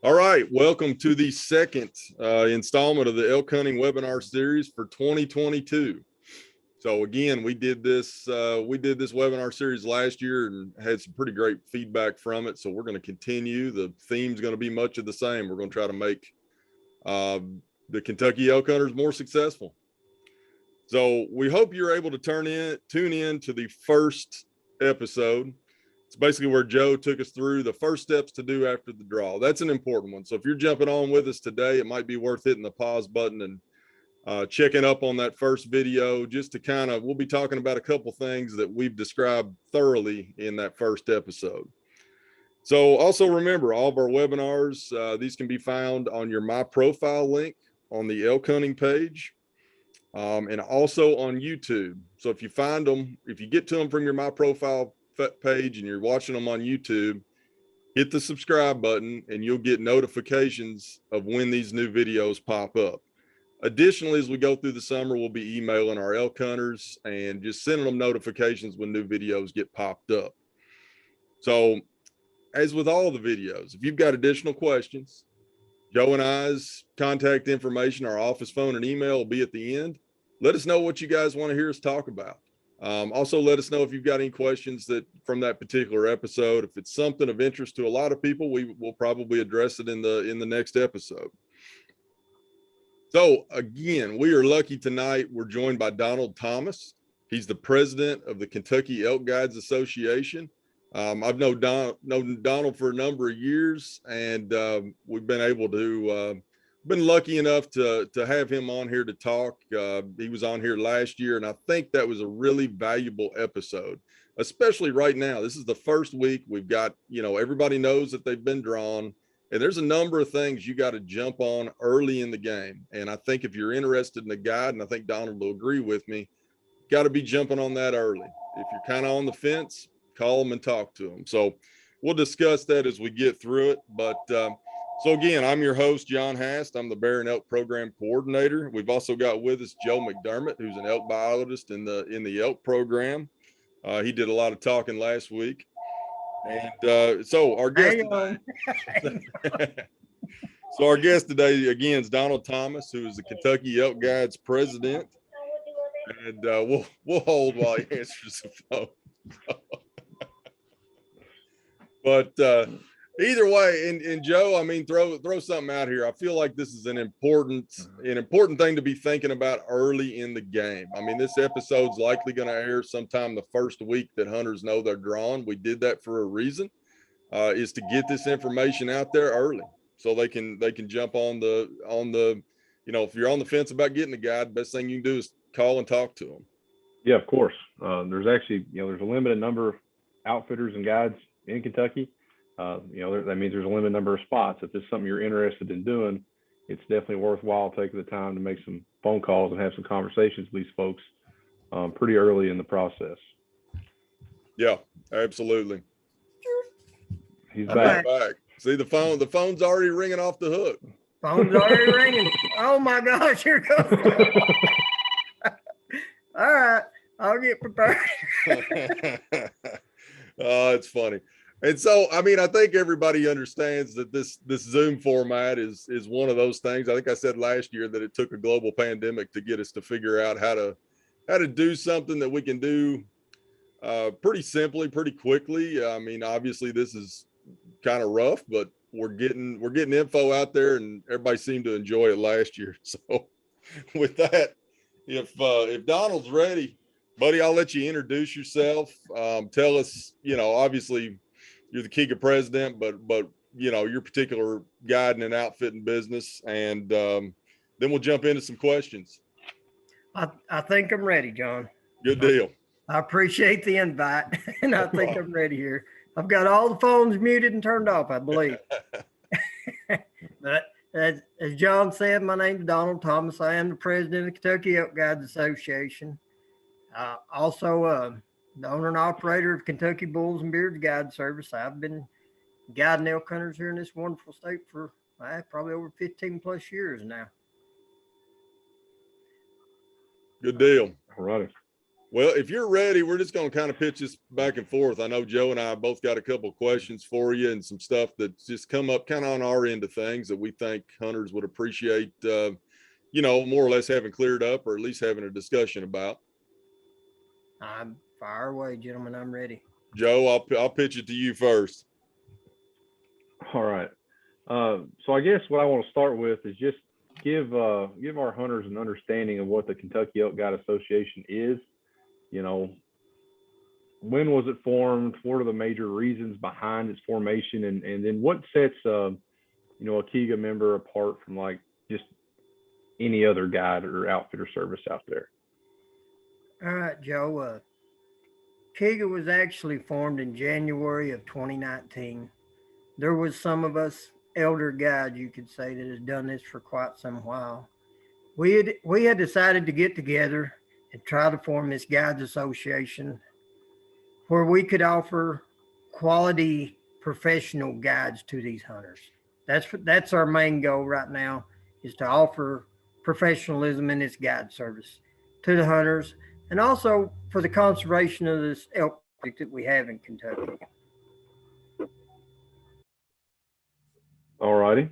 All right, welcome to the second installment of the elk hunting webinar series for 2022. So again, we did this webinar series last year and had some pretty great feedback from it. So we're going to continue. The theme's going to be much of the same. We're going to try to make the Kentucky elk hunters more successful. So we hope you're able to tune in to the first episode. It's basically where Joe took us through the first steps to do after the draw. That's an important one. So if you're jumping on with us today, it might be worth hitting the pause button and checking up on that first video, just to we'll be talking about a couple things that we've described thoroughly in that first episode. So also remember, all of our webinars, these can be found on your My Profile link on the elk hunting page. And also on YouTube. So if you find them, if you get to them from your My Profile page and you're watching them on YouTube, hit the subscribe button and you'll get notifications of when these new videos pop up. Additionally, as we go through the summer, we'll be emailing our elk hunters and just sending them notifications when new videos get popped up. So as with all the videos, if you've got additional questions, Joe and I's contact information, our office phone and email will be at the end. Let us know what you guys want to hear us talk about. Also, let us know if you've got any questions from that particular episode. If it's something of interest to a lot of people, we will probably address it in the next episode. So again, we are lucky tonight. We're joined by Donald Thomas. He's the president of the Kentucky Elk Guides Association. I've known Donald for a number of years, and we've been able to been lucky enough to have him on here to talk. He was on here last year, and I think that was a really valuable episode, especially right now. This is the first week we've got, everybody knows that they've been drawn, and there's a number of things you got to jump on early in the game. And I think if you're interested in the guide, and I think Donald will agree with me, got to be jumping on that early. If you're kind of on the fence, call them and talk to them. So we'll discuss that as we get through it. But so again, I'm your host, John Hast. I'm the Bear and Elk Program Coordinator. We've also got with us Joe McDermott, who's an elk biologist in the elk program. He did a lot of talking last week. And so our guest today, again, is Donald Thomas, who is the Kentucky Elk Guides president. And we'll hold while he answers the phone. But either way, and Joe, I mean, throw something out here. I feel like this is an important thing to be thinking about early in the game. I mean, this episode's likely going to air sometime the first week that hunters know they're drawn. We did that for a reason, is to get this information out there early so they can jump on the if you're on the fence about getting the guide, best thing you can do is call and talk to them. Yeah, of course. There's actually, there's a limited number of outfitters and guides in Kentucky. That means there's a limited number of spots. If this is something you're interested in doing, it's definitely worthwhile taking the time to make some phone calls and have some conversations with these folks pretty early in the process. Yeah, absolutely. He's back. See, the phone's already ringing off the hook. Phone's already ringing. Oh my gosh, here goes. All right, I'll get prepared. Oh, it's funny. And so, I mean, I think everybody understands that this Zoom format is one of those things. I think I said last year that it took a global pandemic to get us to figure out how to do something that we can do pretty simply, pretty quickly. I mean, obviously this is kind of rough, but we're getting info out there, and everybody seemed to enjoy it last year. So with that, if Donald's ready, buddy, I'll let you introduce yourself. Tell us, obviously you're the KEGA president, but your particular guiding and outfitting business, and then we'll jump into some questions. I think I'm ready, John. Good deal. I appreciate the invite, and I think I'm ready here. I've got all the phones muted and turned off, I believe. But as John said, my name is Donald Thomas. I am the president of the Kentucky Elk Guide Association. Also, the owner and operator of Kentucky Bulls and Beards Guide Service. I've been guiding elk hunters here in this wonderful state for probably over 15 plus years now. Good deal. All right. Well, if you're ready, we're just going to kind of pitch this back and forth. I know Joe and I both got a couple of questions for you and some stuff that's just come up kind of on our end of things that we think hunters would appreciate, more or less having cleared up, or at least having a discussion about. Fire away, gentlemen. I'm ready. Joe, I'll pitch it to you first. All right. So I guess what I want to start with is just give our hunters an understanding of what the Kentucky Elk Guide Association is. When was it formed? What are the major reasons behind its formation? And then what sets a KEGA member apart from like just any other guide or outfitter service out there? All right, Joe. KEGA was actually formed in January of 2019. There was some of us elder guides, you could say, that has done this for quite some while. We had decided to get together and try to form this guides association where we could offer quality professional guides to these hunters. That's our main goal right now, is to offer professionalism in this guide service to the hunters, and also for the conservation of this elk that we have in Kentucky. All righty.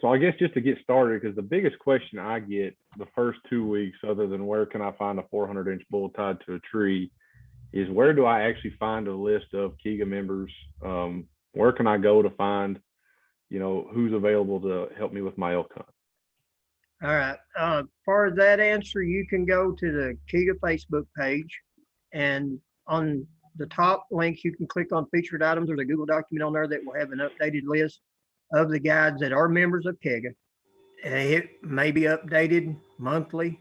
So I guess just to get started, because the biggest question I get the first 2 weeks, other than where can I find a 400-inch bull tied to a tree, is where do I actually find a list of KEGA members? Where can I go to find, who's available to help me with my elk hunt? All right. For that answer, you can go to the KEGA Facebook page, and on the top link, you can click on featured items. There's a Google document on there that will have an updated list of the guides that are members of KEGA. It may be updated monthly.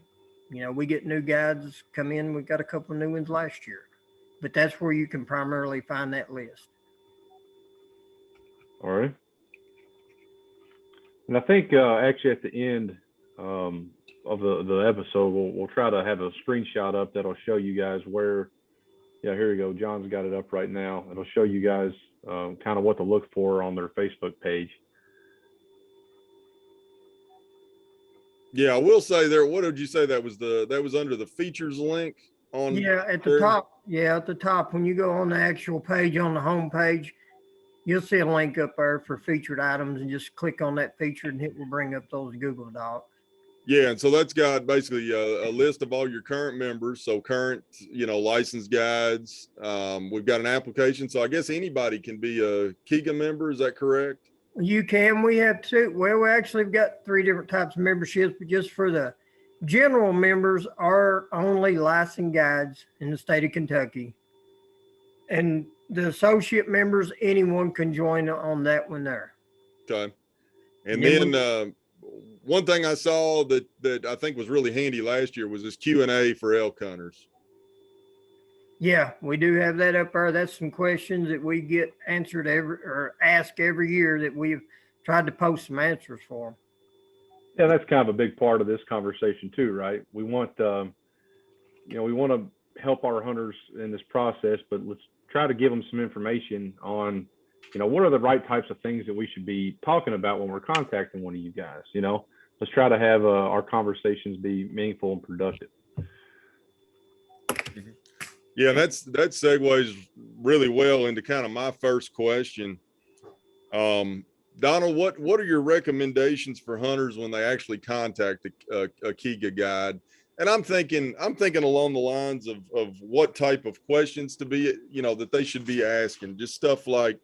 We get new guides come in. We got a couple of new ones last year, but that's where you can primarily find that list. All right. And I think actually at the end of the episode, we'll try to have a screenshot up that'll show you guys where. Yeah, here we go. John's got it up right now. It'll show you guys kind of what to look for on their Facebook page. Yeah, I will say there. What did you say that was under the features link on? Yeah, at the top. Yeah, at the top. When you go on the actual page on the home page, you'll see a link up there for featured items, and just click on that feature, and it will bring up those Google Docs. Yeah, and so that's got basically a list of all your current members. So current, licensed guides. We've got an application, so I guess anybody can be a KEGA member. Is that correct? You can. We have two. Well, we actually have got 3 different types of memberships, but just for the general members are only licensed guides in the state of Kentucky. And the associate members, anyone can join on that one there. Okay. And then one thing I saw that I think was really handy last year was this Q&A for elk hunters. Yeah, we do have that up there. That's some questions that we get answered asked every year that we've tried to post some answers for them. Yeah, that's kind of a big part of this conversation too, right? We want, we want to help our hunters in this process, but let's try to give them some information on, what are the right types of things that we should be talking about when we're contacting one of you guys. Let's try to have our conversations be meaningful and productive. Yeah, that segues really well into kind of my first question. Donald, what are your recommendations for hunters when they actually contact a KEGA guide? And I'm thinking along the lines of what type of questions to be, that they should be asking. Just stuff like,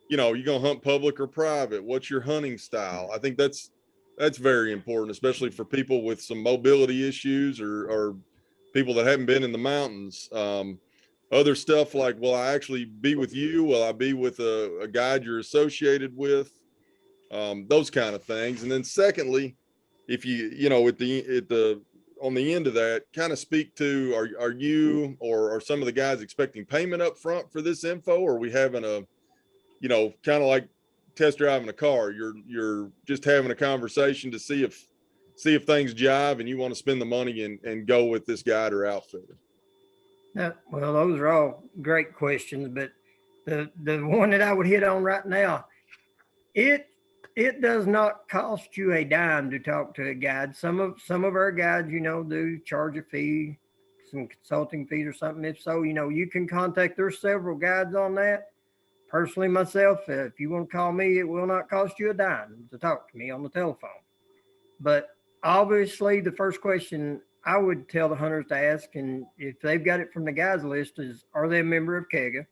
you gonna hunt public or private? What's your hunting style? I think that's very important, especially for people with some mobility issues or people that haven't been in the mountains. Other stuff like, will I actually be with you? Will I be with a guide you're associated with? Those kind of things. And then secondly, if on the end of that, kind of speak to, are you or are some of the guys expecting payment up front for this info? Or are we having a, kind of like test driving a car? You're just having a conversation to see if things jive and you want to spend the money and go with this guide or outfitter. Well, those are all great questions, but the one that I would hit on right now, it It does not cost you a dime to talk to a guide. Some of our guides, do charge a fee, some consulting fees or something. If so, you can contact. There's several guides on that. Personally, myself, if you want to call me, it will not cost you a dime to talk to me on the telephone. But obviously, the first question I would tell the hunters to ask, and if they've got it from the guides list, is are they a member of KEGA?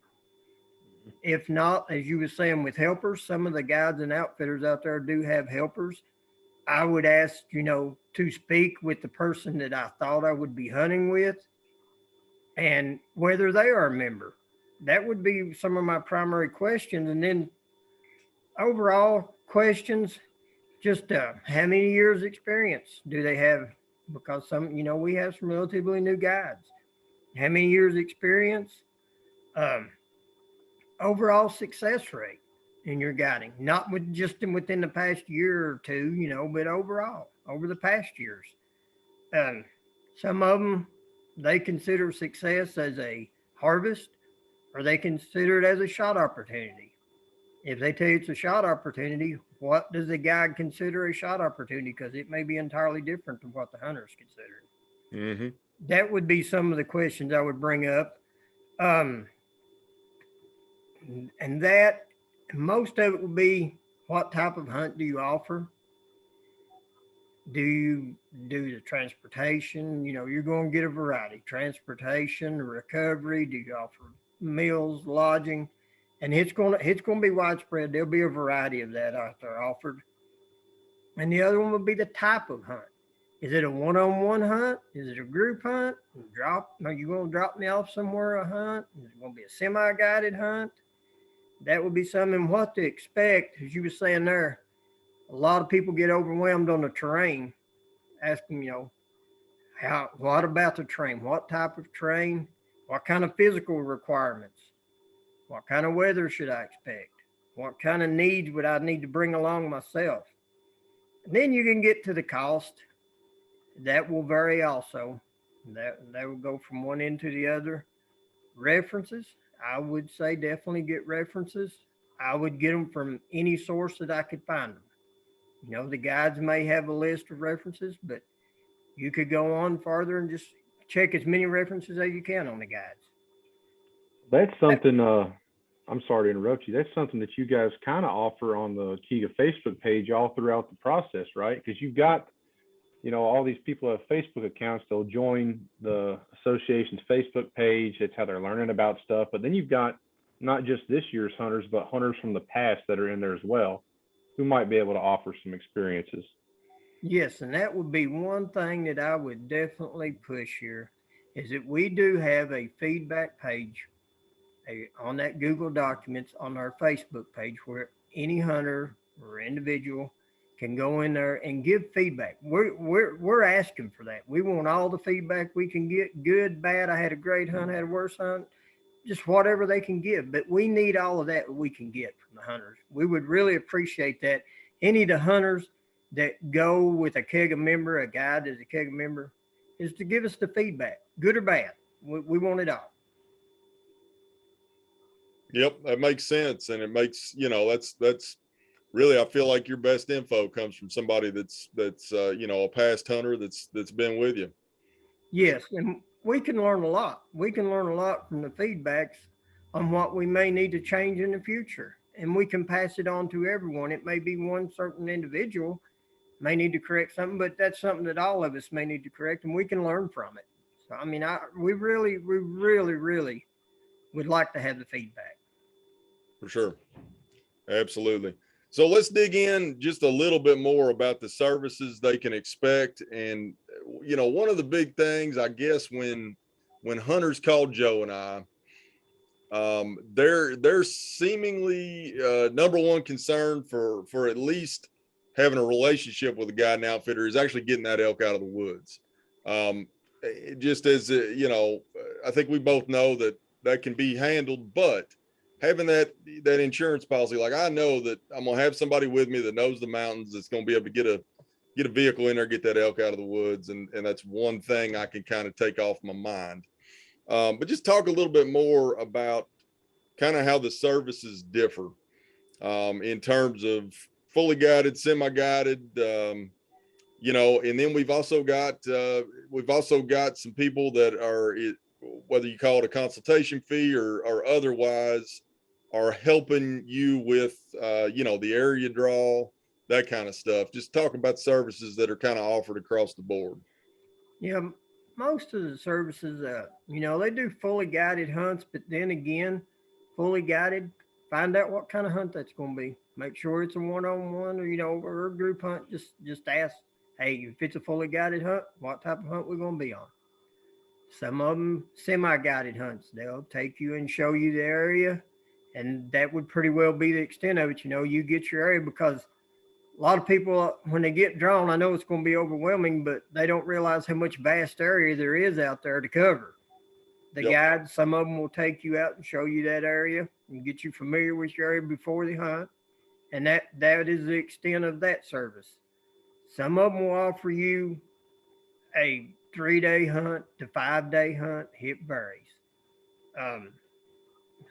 If not, as you were saying with helpers, some of the guides and outfitters out there do have helpers. I would ask, to speak with the person that I thought I would be hunting with and whether they are a member. That would be some of my primary questions. And then overall questions, just how many years experience do they have? Because we have some relatively new guides. How many years experience? Overall success rate in your guiding, not within the past year or two, but overall over the past years. Some of them, they consider success as a harvest, or they consider it as a shot opportunity. If they tell you it's a shot opportunity, what does the guide consider a shot opportunity? Because it may be entirely different than what the hunters consider. Mm-hmm. That would be some of the questions I would bring up. And that most of it will be, what type of hunt do you offer? Do you do the transportation? You're going to get a variety: transportation, recovery. Do you offer meals, lodging? And it's going to be widespread. There'll be a variety of that out there offered. And the other one would be the type of hunt. Is it a one-on-one hunt? Is it a group hunt? Are you going to drop me off somewhere a hunt? Is it going to be a semi-guided hunt? That would be something. What to expect, as you were saying there. A lot of people get overwhelmed on the terrain, asking, what about the terrain? What type of terrain? What kind of physical requirements? What kind of weather should I expect? What kind of needs would I need to bring along myself? And then you can get to the cost. That will vary also. That will go from one end to the other. References, I would say definitely get references. I would get them from any source that I could find them. The guides may have a list of references, but you could go on farther and just check as many references as you can on the guides. That's something, I'm sorry to interrupt you. That's something that you guys kind of offer on the KEGA Facebook page all throughout the process, right? Because you've got, all these people have Facebook accounts. They'll join the association's Facebook page. That's how they're learning about stuff. But then you've got not just this year's hunters, but hunters from the past that are in there as well, who might be able to offer some experiences. Yes, and that would be one thing that I would definitely push here, is that we do have a feedback page on that Google Documents on our Facebook page, where any hunter or individual can go in there and give feedback. We're asking for that. We want all the feedback we can get, good, bad. I had a great hunt, had a worse hunt, just whatever they can give. But we need all of that we can get from the hunters. We would really appreciate that. Any of the hunters that go with a KEGA member, a guide as a KEGA member, is to give us the feedback, good or bad. We want it all. Yep, that makes sense. And it makes, that's really, I feel like your best info comes from somebody that's a past hunter that's been with you. Yes, and we can learn a lot. We can learn a lot from the feedbacks on what we may need to change in the future. And we can pass it on to everyone. It may be one certain individual may need to correct something, but that's something that all of us may need to correct, and we can learn from it. So, we really would like to have the feedback. For sure. Absolutely. So let's dig in just a little bit more about the services they can expect. And, one of the big things, I guess, when hunters called Joe and I, their seemingly number one concern for at least having a relationship with a guide and outfitter is actually getting that elk out of the woods. Just as, I think we both know that can be handled, but having that insurance policy, like I know that I'm going to have somebody with me that knows the mountains, that's going to be able to get a vehicle in there, get that elk out of the woods. And that's one thing I can kind of take off my mind. But just talk a little bit more about kind of how the services differ in terms of fully guided, semi-guided, you know, and then we've also got some people that are, whether you call it a consultation fee or otherwise, are helping you with, you know, the area draw, that kind of stuff. Just talk about services that are kind of offered across the board. Yeah, most of the services, you know, they do fully guided hunts, but then again, fully guided, find out what kind of hunt that's going to be. Make sure it's a one-on-one or, you know, or a group hunt. Just ask, hey, if it's a fully guided hunt, what type of hunt we're going to be on. Some of them semi-guided hunts. They'll take you and show you the area, and that would pretty well be the extent of it. You know, you get your area, because a lot of people, when they get drawn, I know it's going to be overwhelming, but they don't realize how much vast area there is out there to cover. The Yep. guides, some of them will take you out and show you that area and get you familiar with your area before the hunt. And that is the extent of that service. Some of them will offer you a 3-day hunt to 5-day hunt. It varies. I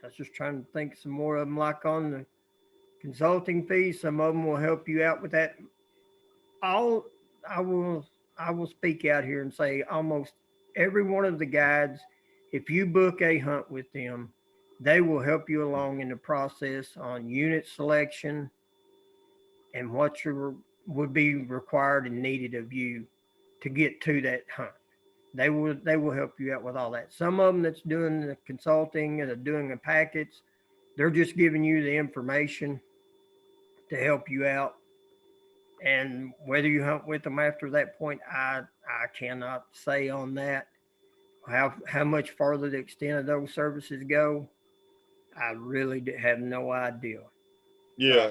was just trying to think some more of them, like on the consulting fees. Some of them will help you out with that. I will speak out here and say almost every one of the guides, if you book a hunt with them, they will help you along in the process on unit selection and what would be required and needed of you to get to that hunt. They will help you out with all that. Some of them that's doing the consulting and doing the packets, they're just giving you the information to help you out. And whether you hunt with them after that point, I cannot say on that. How much farther the extent of those services go, I really have no idea. Yeah,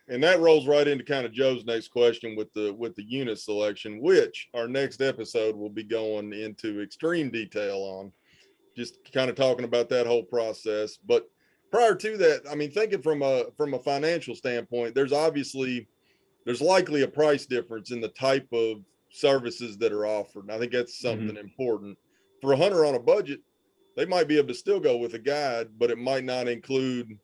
and that rolls right into kind of Joe's next question with the unit selection, which our next episode will be going into extreme detail on, just kind of talking about that whole process. But prior to that, I mean, thinking from a financial standpoint, there's likely a price difference in the type of services that are offered. And I think that's something important. For a hunter on a budget, they might be able to still go with a guide, but it might not include,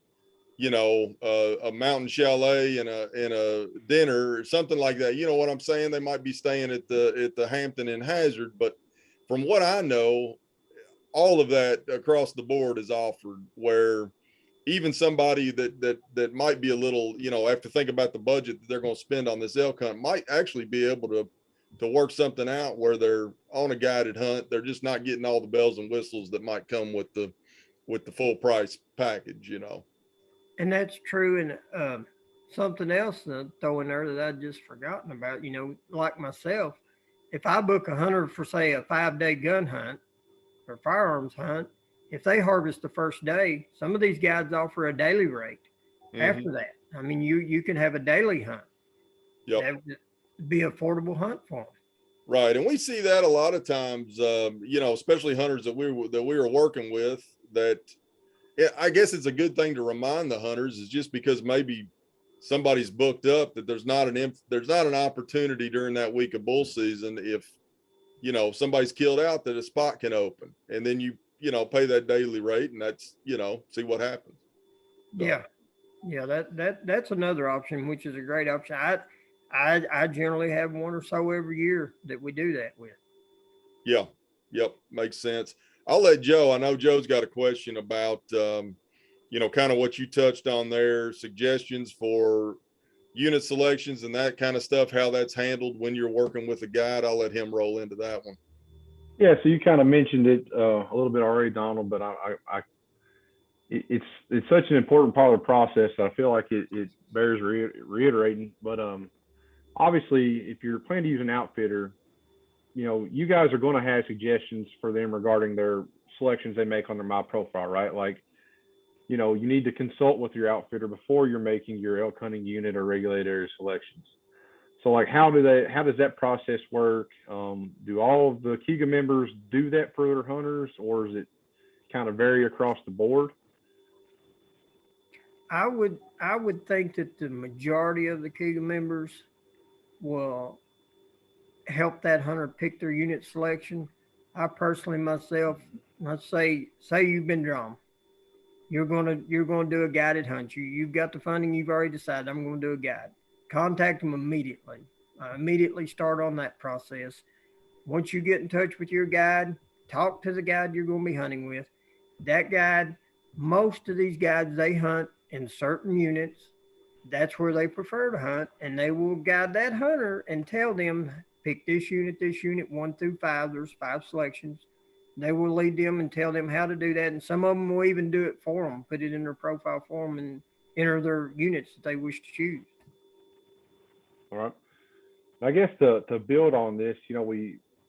you know, a mountain chalet and a dinner or something like that. You know what I'm saying? They might be staying at the Hampton in Hazard, but from what I know, all of that across the board is offered, where even somebody that might be a little, you know, have to think about the budget that they're going to spend on this elk hunt might actually be able to work something out where they're on a guided hunt. They're just not getting all the bells and whistles that might come with the full price package, you know. And that's true. And something else to throw in there that I'd just forgotten about, you know, like myself, if I book a hunter for, say, a 5-day gun hunt or firearms hunt, if they harvest the first day, some of these guides offer a daily rate after that. I mean, you can have a daily hunt. Yep. That would be an affordable hunt for them. Right. And we see that a lot of times, you know, especially hunters that we were working with, that I guess it's a good thing to remind the hunters, is just because maybe somebody's booked up, that there's not an opportunity during that week of bull season, if, you know, somebody's killed out, that a spot can open, and then you know, pay that daily rate, and that's, you know, see what happens. So. Yeah. That's another option, which is a great option. I generally have one or so every year that we do that with. Yeah. Yep. Makes sense. I'll let Joe, I know Joe's got a question about, you know, kind of what you touched on there, suggestions for unit selections and that kind of stuff, how that's handled when you're working with a guide. I'll let him roll into that one. Yeah, so you kind of mentioned it a little bit already, Donald, but it's such an important part of the process. I feel like it bears reiterating. But obviously, if you're planning to use an outfitter, you know, you guys are going to have suggestions for them regarding their selections they make on their My Profile, right? Like, you know, you need to consult with your outfitter before you're making your elk hunting unit or regulated area selections. So, like, how does that process work? Do all of the KEGA members do that for their hunters, or is it kind of vary across the board? I would think that the majority of the KEGA members will help that hunter pick their unit selection. I personally myself, let's say you've been drawn, you're gonna do a guided hunt. You've got the funding, you've already decided I'm going to do a guide. contact them immediately. Immediately start on that process. Once you get in touch with your guide, talk to the guide you're going to be hunting with. That guide, most of these guides, they hunt in certain units. That's where they prefer to hunt, and they will guide that hunter and tell them, pick this unit, 1 through 5. There's 5 selections. They will lead them and tell them how to do that, and some of them will even do it for them, put it in their profile for them, and enter their units that they wish to choose. All right. I guess to build on this,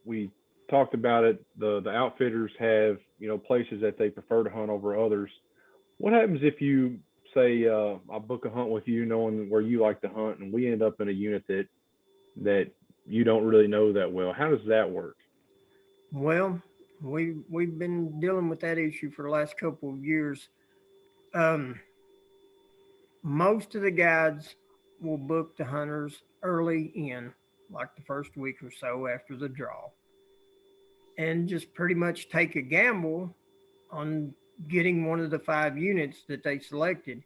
we talked about it. The outfitters have, places that they prefer to hunt over others. What happens if you say, I book a hunt with you knowing where you like to hunt, and we end up in a unit that you don't really know that well? How does that work? Well, we've been dealing with that issue for the last couple of years. Most of the guides will book the hunters early in, like the first week or so after the draw, and just pretty much take a gamble on getting one of the 5 units that they selected.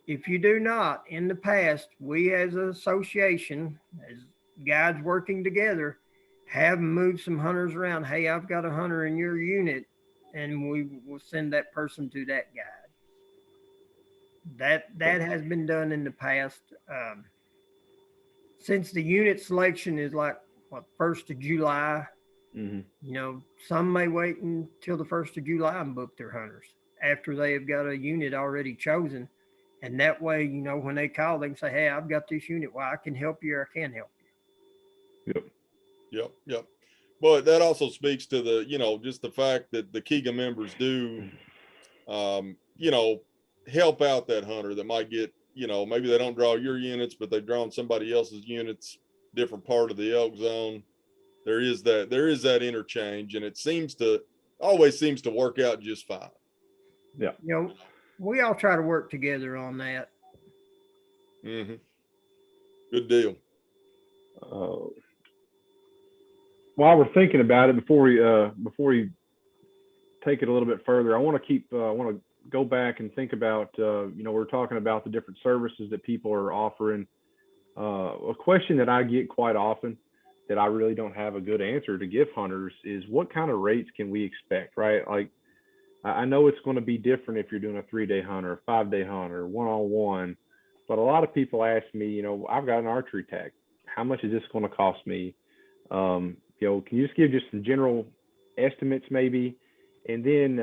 If you do not, in the past, we as an association, as guides working together, have moved some hunters around. Hey, I've got a hunter in your unit, and we will send that person to that guide. That has been done in the past. Since the unit selection is like what, 1st of July, some may wait until the 1st of July and book their hunters after they have got a unit already chosen. And that way, when they call, they can say, hey, I've got this unit. Well, I can help you, or I can help you. Yep. But that also speaks to the, just the fact that the KEGA members do, help out that hunter that might get, maybe they don't draw your units, but they've drawn somebody else's units, different part of the elk zone. There is that interchange, and it always seems to work out just fine. Yeah. We all try to work together on that. Mm-hmm. Good deal. While we're thinking about it, before we take it a little bit further, I want to go back and think about, we're talking about the different services that people are offering. A question that I get quite often that I really don't have a good answer to give hunters is, what kind of rates can we expect, right? Like, I know it's going to be different if you're doing a 3-day hunt or a 5-day hunt or one-on-one, but a lot of people ask me, I've got an archery tag. How much is this going to cost me? Can you just give some general estimates maybe? And then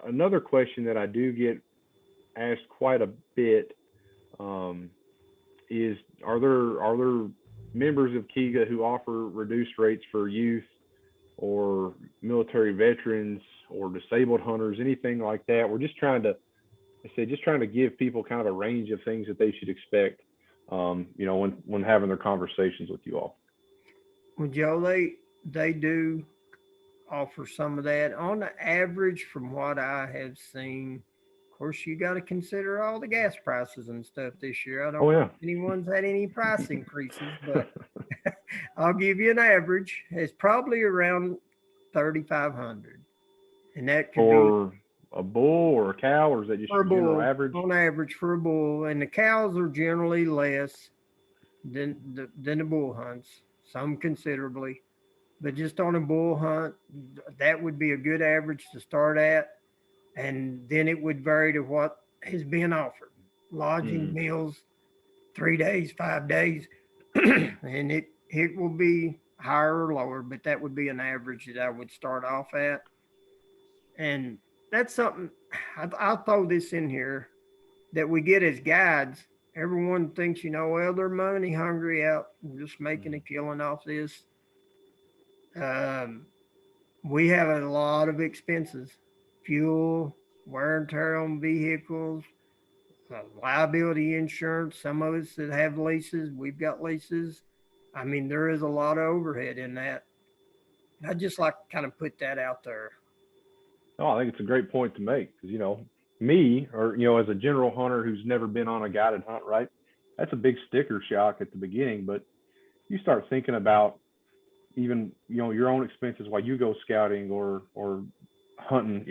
another question that I do get asked quite a bit is, are there members of KEGA who offer reduced rates for youth or military veterans or disabled hunters, anything like that? We're just trying to give people kind of a range of things that they should expect, when having their conversations with you all. Well, Joe, they do offer some of that. On the average, from what I have seen, of course, you got to consider all the gas prices and stuff this year. I don't think anyone's had any price increases, but I'll give you an average. It's probably around $3,500, and that could be a bull or a cow, or is that just your general average? On average for a bull, and the cows are generally less than the bull hunts, some considerably, but just on a bull hunt, that would be a good average to start at, and then it would vary to what is being offered: lodging, meals, 3 days, 5 days, and it will be higher or lower, but that would be an average that I would start off at. And that's something I'll throw this in here that we get as guides. Everyone thinks, well, they're money hungry out, just making a killing off this. We have a lot of expenses: fuel, wear and tear on vehicles, liability insurance. Some of us that have leases, we've got leases. I mean, there is a lot of overhead in that. I just like to kind of put that out there. Oh, I think it's a great point to make, because, me, or, as a general hunter who's never been on a guided hunt, right? That's a big sticker shock at the beginning, but you start thinking about even, your own expenses while you go scouting or hunting.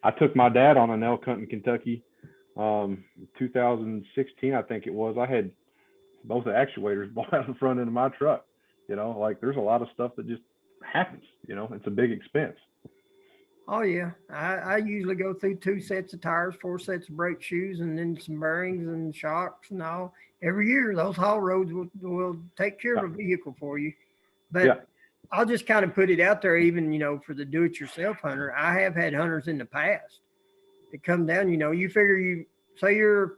I took my dad on an elk hunt in Kentucky, 2016, I think it was. I had both the actuators blow out the front end of my truck. You know, like there's a lot of stuff that just happens. You know, it's a big expense. Oh yeah, I usually go through 2 sets of tires, 4 sets of brake shoes, and then some bearings and shocks and all. Every year, those haul roads will take care of a vehicle for you. But Yeah. I'll just kind of put it out there, even, you know, for the do-it-yourself hunter. I have had hunters in the past that come down, you know, you figure say you're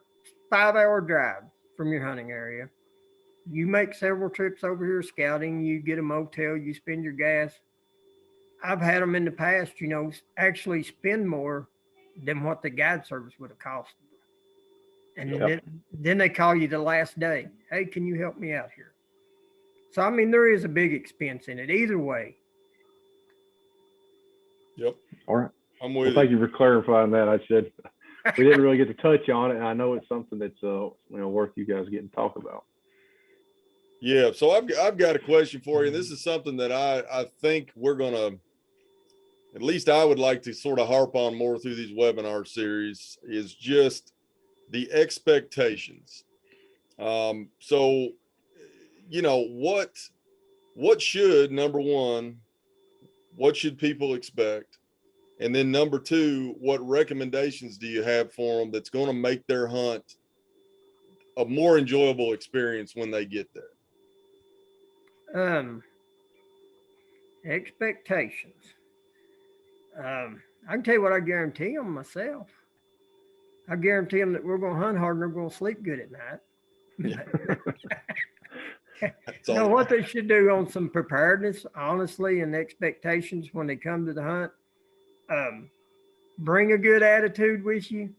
5-hour drive from your hunting area. You make several trips over here scouting, you get a motel, you spend your gas. I've had them in the past, you know, actually spend more than what the guide service would have cost them. And then they call you the last day. Hey, can you help me out here? So, I mean, there is a big expense in it either way. Yep. All right. I'm Well, with thank you. you for clarifying that. I said we didn't really get to touch on it, and I know it's something that's you know, worth you guys getting to talk about. Yeah. So I've got a question for you. And this is something that I think we're gonna, at least I would like to sort of harp on more through these webinar series, is just the expectations. So, you know, what should, number one, what should people expect? And then number two, what recommendations do you have for them that's going to make their hunt a more enjoyable experience when they get there? Expectations. I can tell you what I guarantee them myself. I guarantee them that we're going to hunt hard and they're going to sleep good at night. No, what they should do on some preparedness, honestly, and expectations when they come to the hunt. Bring a good attitude with you.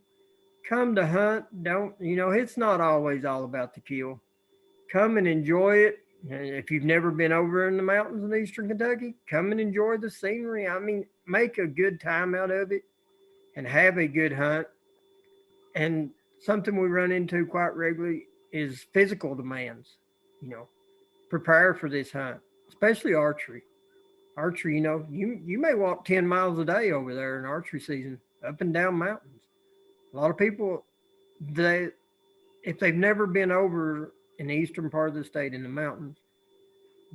Come to hunt. Don't, you know, it's not always all about the kill. Come and enjoy it. If you've never been over in the mountains in Eastern Kentucky, come and enjoy the scenery. I mean, make a good time out of it and have a good hunt. And something we run into quite regularly is physical demands. You know, prepare for this hunt, especially archery. Archery, you know, you may walk 10 miles a day over there in archery season, up and down mountains. A lot of people, if they've never been over in the eastern part of the state in the mountains,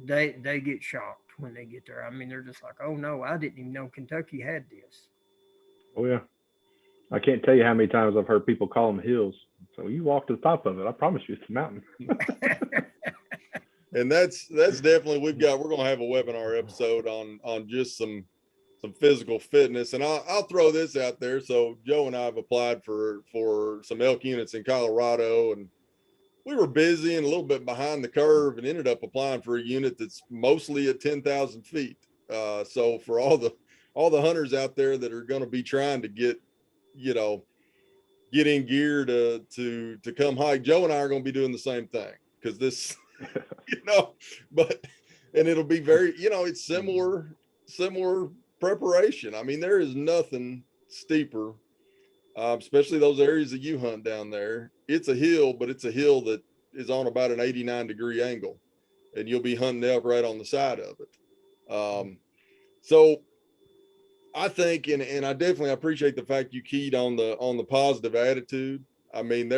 they get shocked when they get there. I mean, they're just like, oh no, I didn't even know Kentucky had this. Oh yeah. I can't tell you how many times I've heard people call them hills. So you walk to the top of it. I promise you it's a mountain. And that's definitely, we're going to have a webinar episode on just some physical fitness. And I'll throw this out there. So Joe and I have applied for some elk units in Colorado, and we were busy and a little bit behind the curve and ended up applying for a unit that's mostly at 10,000 feet. So for all the hunters out there that are going to be trying to get in gear to come hike, Joe and I are going to be doing the same thing, because this, and it'll be very, it's similar preparation. I mean, there is nothing steeper, especially those areas that you hunt down there. It's a hill, but it's a hill that is on about an 89-degree angle, and you'll be hunting elk right on the side of it. So I think, and I definitely appreciate the fact you keyed on the positive attitude. I mean,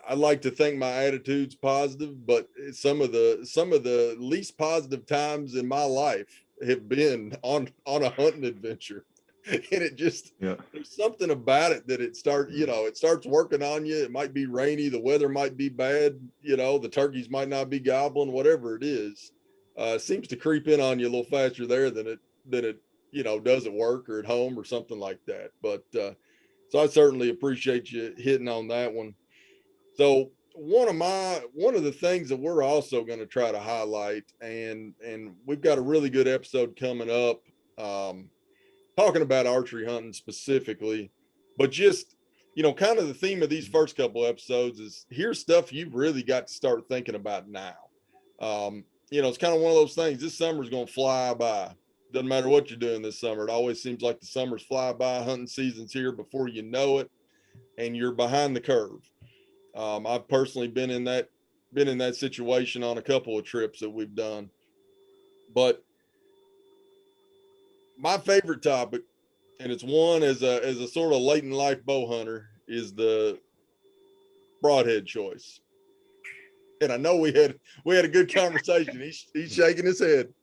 I like to think my attitude's positive, but some of the least positive times in my life have been on a hunting adventure. And it just, there's something about it that it starts working on you. It might be rainy, the weather might be bad, the turkeys might not be gobbling, whatever it is. Seems to creep in on you a little faster there than it does at work or at home or something like that. But so I certainly appreciate you hitting on that one. So one of the things that we're also going to try to highlight, and we've got a really good episode coming up, talking about archery hunting specifically, but just, kind of the theme of these first couple episodes is, here's stuff you've really got to start thinking about now. It's kind of one of those things. This summer's going to fly by. Doesn't matter what you're doing this summer. It always seems like the summers fly by. Hunting season's here before you know it, and you're behind the curve. I've personally been in that situation on a couple of trips that we've done. But my favorite topic, and it's one as a sort of late in life bow hunter, is the broadhead choice. And I know we had a good conversation. He's shaking his head.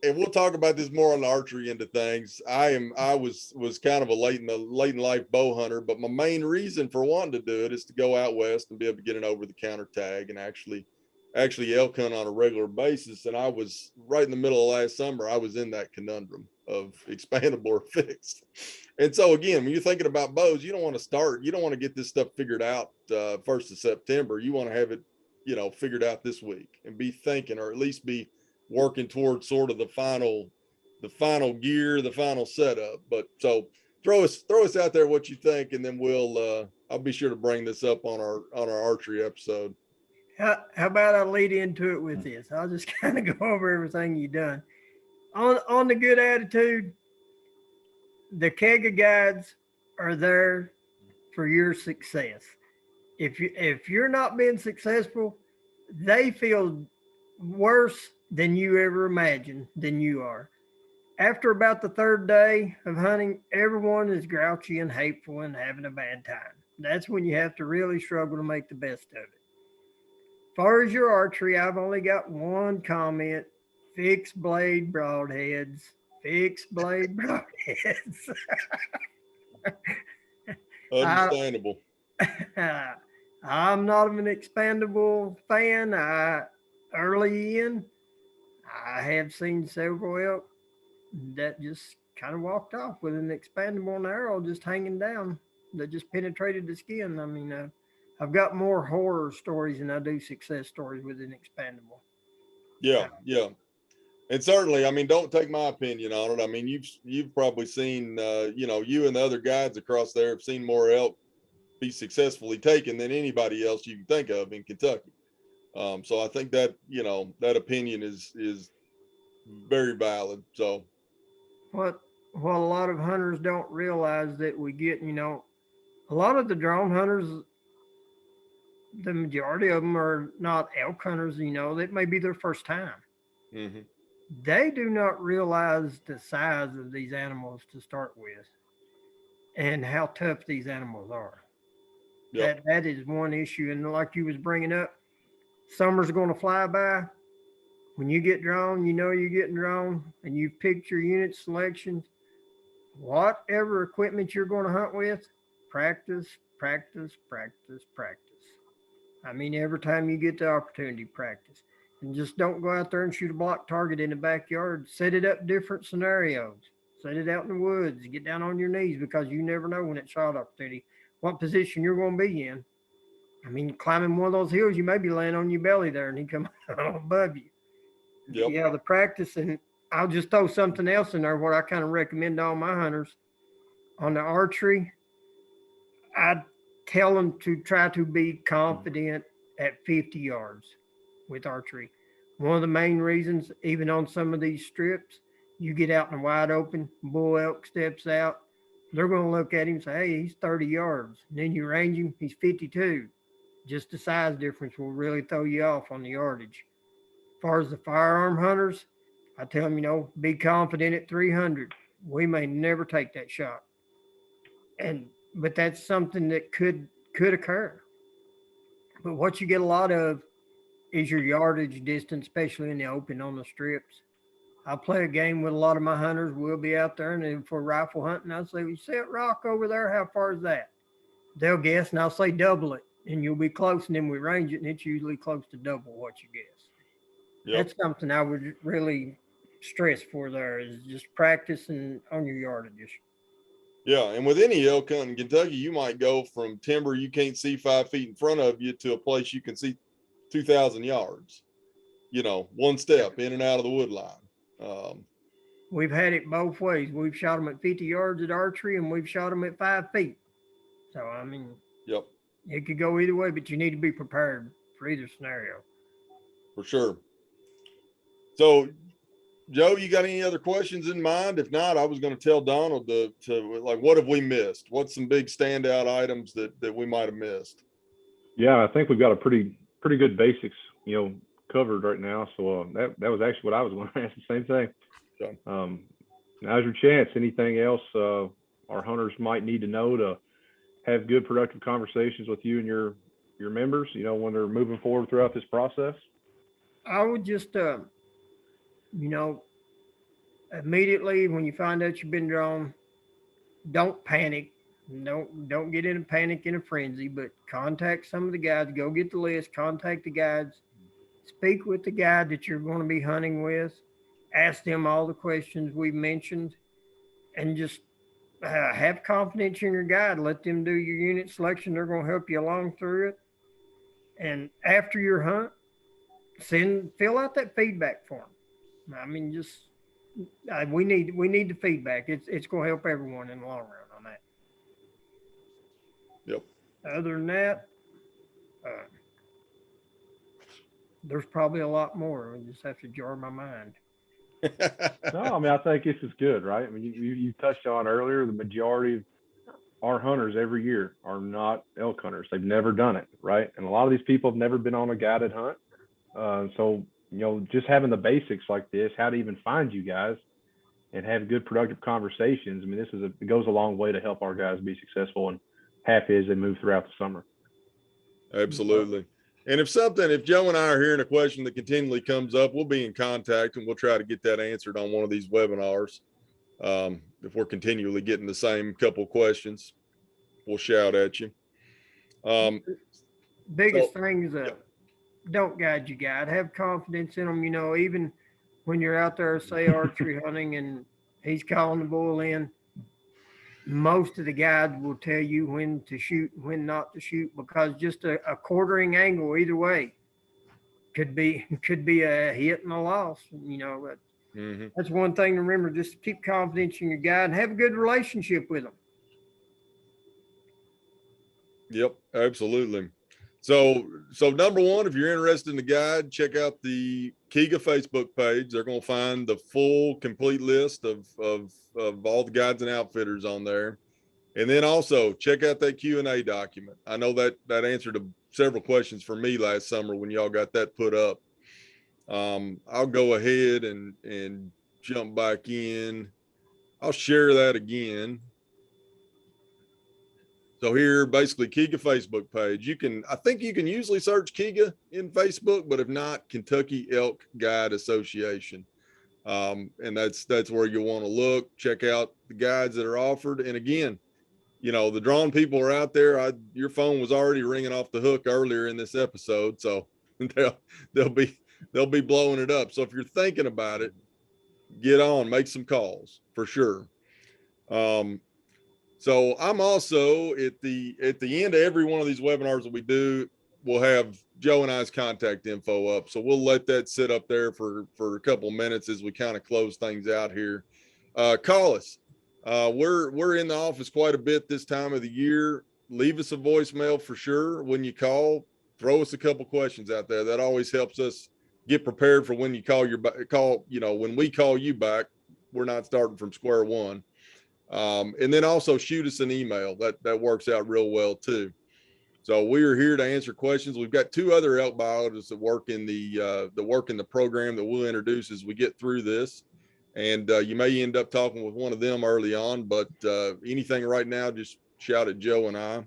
And we'll talk about this more on the archery end of things. I was kind of a late in life bow hunter, but my main reason for wanting to do it is to go out west and be able to get an over the counter tag and actually elk hunt on a regular basis. And I was right in the middle of last summer, I was in that conundrum of expandable or fixed. And so again, when you're thinking about bows, you don't want to get this stuff figured out 1st of September. You want to have it, figured out this week and be thinking, or at least be working towards sort of the final gear, the final setup. But so throw us out there what you think, and then I'll be sure to bring this up on our archery episode. How about I lead into it with this? I'll just kind of go over everything you've done. On the good attitude, the KEGA guides are there for your success. If you're not being successful, they feel worse than you ever imagined than you are. After about the 3rd day of hunting, everyone is grouchy and hateful and having a bad time. That's when you have to really struggle to make the best of it. As far as your archery, I've only got one comment: fixed blade broadheads. Fixed blade broadheads. Understandable. I'm not an expandable fan. Early in, I have seen several elk that just kind of walked off with an expandable arrow just hanging down that just penetrated the skin. I mean, I've got more horror stories than I do success stories with an expandable. Yeah. And certainly, I mean, don't take my opinion on it. I mean, you've probably seen, you and the other guides across there have seen more elk be successfully taken than anybody else you can think of in Kentucky. So I think that, that opinion is very valid. So what a lot of hunters don't realize that we get, a lot of the drone hunters, the majority of them are not elk hunters, that may be their first time. Mm-hmm. They do not realize the size of these animals to start with and how tough these animals are. Yep. That is one issue. And like you was bringing up, summer's going to fly by. When you get drawn, you're getting drawn, and you've picked your unit selections. Whatever equipment you're going to hunt with, practice. I mean, every time you get the opportunity, practice. And just don't go out there and shoot a block target in the backyard. Set it up different scenarios. Set it out in the woods. Get down on your knees, because you never know when it's shot opportunity what position you're going to be in. I mean, climbing one of those hills, you may be laying on your belly there and he come above you. Yep. Yeah, the practice. And I'll just throw something else in there, what I kind of recommend to all my hunters. On the archery, I tell them to try to be confident at 50 yards with archery. One of the main reasons, even on some of these strips, you get out in the wide open, bull elk steps out, they're going to look at him and say, hey, he's 30 yards. And then you range him, he's 52. Just the size difference will really throw you off on the yardage. As far as the firearm hunters, I tell them, be confident at 300. We may never take that shot. But that's something that could occur. But what you get a lot of is your yardage distance, especially in the open on the strips. I play a game with a lot of my hunters. We'll be out there, and then for rifle hunting, I'll say, you see that rock over there? How far is that? They'll guess, and I'll say double it, and you'll be close, and then we range it, and it's usually close to double what you guess. Yep. That's something I would really stress for there, is just practicing on your yardages. Yeah, and with any elk hunt in Kentucky, you might go from timber you can't see 5 feet in front of you to a place you can see 2,000 yards. One step in and out of the wood line. We've had it both ways. We've shot them at 50 yards at archery, and we've shot them at 5 feet. So, I mean, yep, it could go either way, but you need to be prepared for either scenario. For sure. So, Joe, you got any other questions in mind? If not, I was going to tell Donald to what have we missed? What's some big standout items that we might have missed? Yeah, I think we've got a pretty good basics, covered right now. So that was actually what I was going to ask, the same thing. Okay. Now's your chance. Anything else our hunters might need to know to have good productive conversations with you and your members, you know, when they're moving forward throughout this process? I would just, you know, immediately when you find out you've been drawn, don't panic. Don't get in a panic, in a frenzy, but contact some of the guides. Go get the list. Contact the guides. Speak with the guide that you're going to be hunting with. Ask them all the questions we've mentioned, and just have confidence in your guide. Let them do your unit selection. They're going to help you along through it. And after your hunt, fill out that feedback form. I mean, just we need the feedback. It's going to help everyone in the long run on that. Yep. Other than that, there's probably a lot more. I just have to jar my mind. No, I mean, I think this is good, right? I mean, you touched on earlier, the majority of our hunters every year are not elk hunters. They've never done it, right? And a lot of these people have never been on a guided hunt. So, you know, just having the basics like this, how to even find you guys and have good productive conversations. I mean, it goes a long way to help our guys be successful and happy as they move throughout the summer. Absolutely. And if Joe and I are hearing a question that continually comes up, we'll be in contact and we'll try to get that answered on one of these webinars. If we're continually getting the same couple questions, we'll shout at you. Biggest thing is don't guide your guide. Have confidence in them. You know, even when you're out there, say archery hunting, and he's calling the bull in, most of the guides will tell you when to shoot, when not to shoot, because just a quartering angle either way could be a hit and a loss. You know, but that's one thing to remember. Just keep confidence in your guide and have a good relationship with them. Yep, absolutely. So number one, if you're interested in the guide, check out the KEGA Facebook page. They're going to find the full, complete list of all the guides and outfitters on there. And then also check out that Q&A document. I know that answered several questions for me last summer when y'all got that put up. I'll go ahead and jump back in. I'll share that again. So here, basically, KEGA Facebook page. I think you can usually search KEGA in Facebook, but if not, Kentucky Elk Guide Association. And that's where you want to look, check out the guides that are offered. And again, you know, the drawn people are out there. Your phone was already ringing off the hook earlier in this episode, so they'll be blowing it up. So if you're thinking about it, get on, make some calls for sure. So I'm also at the end of every one of these webinars that we do, we'll have Joe and I's contact info up. So we'll let that sit up there for a couple of minutes as we kind of close things out here. Call us. We're in the office quite a bit this time of the year. Leave us a voicemail for sure. When you call, throw us a couple questions out there. That always helps us get prepared for when you when we call you back, we're not starting from square one. And then also shoot us an email. That works out real well too. So we are here to answer questions. We've got two other elk biologists that work in the program that we'll introduce as we get through this. And you may end up talking with one of them early on, but anything right now, just shout at Joe and I.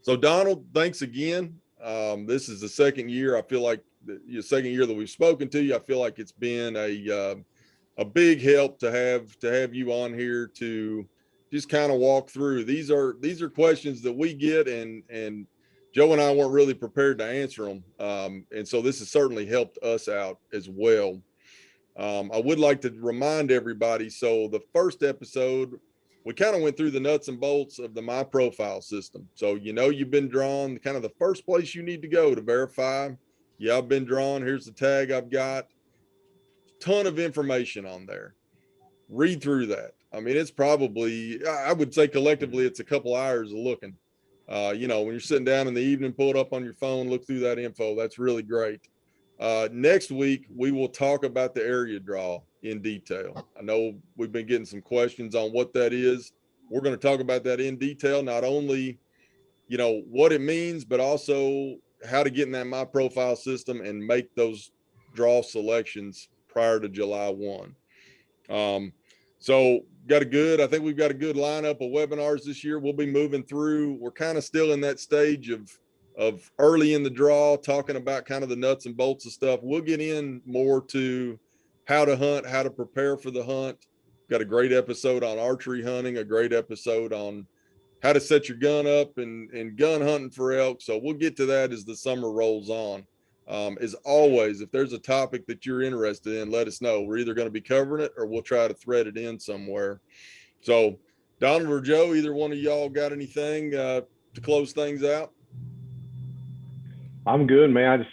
So Donald, thanks again. This is the second year. I feel like the second year that we've spoken to you. I feel like it's been a big help to have you on here to just kind of walk through. These are questions that we get, and Joe and I weren't really prepared to answer them. And so this has certainly helped us out as well. I would like to remind everybody. So the first episode, we kind of went through the nuts and bolts of the My Profile system. So, you've been drawn, kind of the first place you need to go to verify. Yeah, I've been drawn. Here's the tag I've got. Ton of information on there. Read through that. I mean, it's probably, I would say collectively, it's a couple hours of looking. When you're sitting down in the evening, pull it up on your phone, look through that info. That's really great. Next week, we will talk about the area draw in detail. I know we've been getting some questions on what that is. We're going to talk about that in detail, not only, what it means, but also how to get in that My Profile system and make those draw selections prior to July 1. So I think we've got a good lineup of webinars this year. We'll be moving through. We're kind of still in that stage of early in the draw, talking about kind of the nuts and bolts of stuff. We'll get in more to how to hunt, how to prepare for the hunt. Got a great episode on archery hunting, a great episode on how to set your gun up and gun hunting for elk. So we'll get to that as the summer rolls on. As always, if there's a topic that you're interested in, let us know. We're either going to be covering it or we'll try to thread it in somewhere. So Donald or Joe, either one of y'all got anything to close things out? I'm good, man.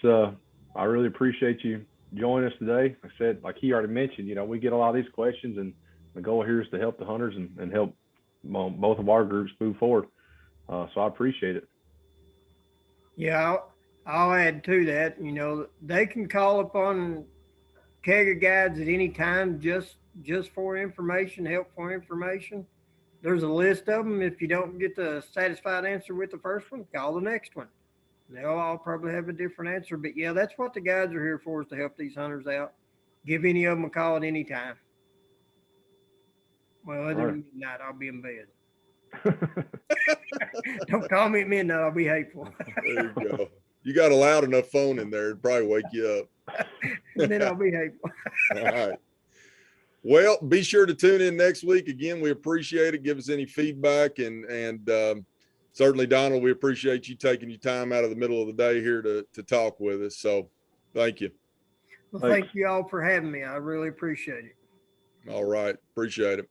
I really appreciate you joining us today. Like I said, like he already mentioned, we get a lot of these questions, and the goal here is to help the hunters and help both of our groups move forward. So I appreciate it. Yeah, I'll add to that. They can call upon KEGA guides at any time, just for information, helpful information. There's a list of them. If you don't get the satisfied answer with the first one, call the next one. They'll all probably have a different answer. But yeah, that's what the guides are here for, is to help these hunters out. Give any of them a call at any time. Well, other than midnight, I'll be in bed. Don't call me at midnight. I'll be hateful. There you go. You got a loud enough phone in there, it'd probably wake you up. And then I'll be hateful. All right. Well, be sure to tune in next week. Again, we appreciate it. Give us any feedback, and certainly, Donald, we appreciate you taking your time out of the middle of the day here to talk with us. So thank you. Well, thank you all for having me. I really appreciate it. All right. Appreciate it.